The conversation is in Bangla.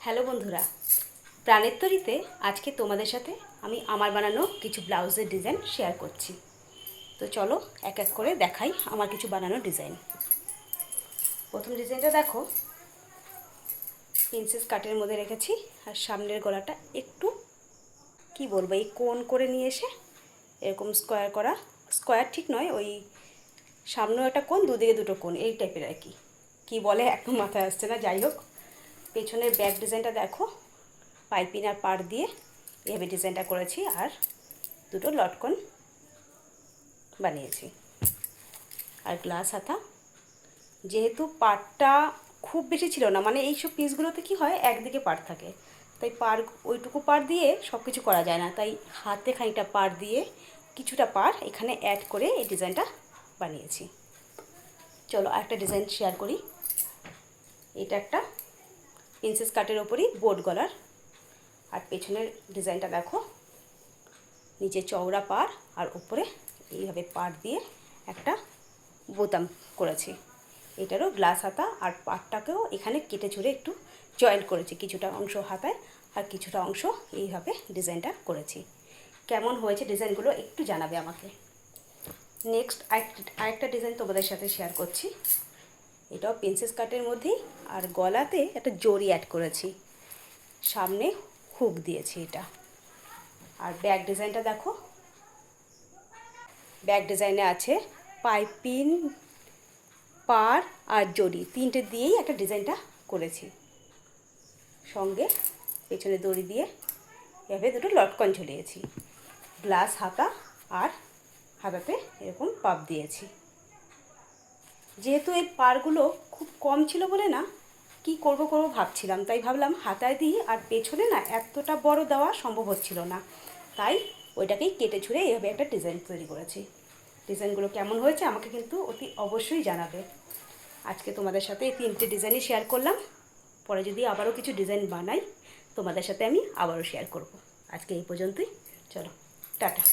হ্যালো বন্ধুরা, প্রাণের তরীতে আজকে তোমাদের সাথে আমি আমার বানানো কিছু ব্লাউজের ডিজাইন শেয়ার করছি। তো চলো এক এক করে দেখাই আমার কিছু বানানো ডিজাইন। প্রথম ডিজাইনটা দেখো, প্রিন্সেস কাটের মধ্যে রেখেছি আর সামনের গলাটা একটু কি বলবো, এই কোণ করে নিয়ে এসে এরকম স্কোয়ার করা, স্কোয়ার ঠিক নয়, ওই সামনেও একটা কোণ, দুদিকে দুটো কোণ, এই টাইপের আর কি। কী বলে একদম মাথায় আসছে না, যাই হোক। পেছনের ব্যাক ডিজাইনটা দেখো, পাইপিং আর পাড় দিয়ে এভাবে ডিজাইনটা করেছি আর দুটো লটকন বানিয়েছি। আর গ্লাস হাতা, যেহেতু পাড়টা খুব বেশি ছিল না, মানে এইসব পিসগুলোতে কি হয় একদিকে পাড় থাকে, তাই পাড় ওইটুকু পাড় দিয়ে সব কিছু করা যায় না, তাই হাতে খানিকটা পাড় দিয়ে কিছুটা পাড় এখানে অ্যাড করে এই ডিজাইনটা বানিয়েছি। চলো আরেকটা ডিজাইন শেয়ার করি। এটা একটা প্রিন্সেস কাটের ওপরই বোট গলার, আর পেছনের ডিজাইনটা দেখো, নিচে চওড়া পাড় আর উপরে এইভাবে পাড় দিয়ে একটা বোতাম করেছি। এটারও গ্লাস হাতা, আর পাড়টাকেও এখানে কেটে ছুঁড়ে একটু জয়েন্ট করেছি, কিছুটা অংশ হাতায় আর কিছুটা অংশ এইভাবে ডিজাইনটা করেছি। কেমন হয়েছে ডিজাইনগুলো একটু জানাবে আমাকে। নেক্সট আরেকটা ডিজাইন তোমাদের সাথে শেয়ার করছি। এটাও প্রিন্সেস কাটের মধ্যেই, আর গলাতে একটা জড়ি অ্যাড করেছি, সামনে হুক দিয়েছি এটা। আর ব্যাক ডিজাইনটা দেখো, ব্যাক ডিজাইনে আছে পাইপিং, পাড় আর জড়ি, তিনটে দিয়েই একটা ডিজাইনটা করেছি। সঙ্গে পেছনে দড়ি দিয়ে এভাবে দুটো লটকন ঝুলিয়েছি। গ্লাস হাতা আর হাতাতে এরকম পাপ দিয়েছি। যেহেতু এই পাড়গুলো খুব কম ছিল বলে না কি করব ভাবছিলাম, তাই ভাবলাম হাতায় দিই, আর পেছনে না এতটা বড় দেওয়া সম্ভব হচ্ছিল না, তাই ওইটাকেই কেটে ছুঁড়ে এইভাবে একটা ডিজাইন তৈরি করেছি। ডিজাইনগুলো কেমন হয়েছে আমাকে কিন্তু অতি অবশ্যই জানাবে। আজকে তোমাদের সাথে এই তিনটে ডিজাইনই শেয়ার করলাম, পরে যদি আবারও কিছু ডিজাইন বানাই তোমাদের সাথে আমি আবারও শেয়ার করব। আজকে এই পর্যন্তই, চলো টাটা।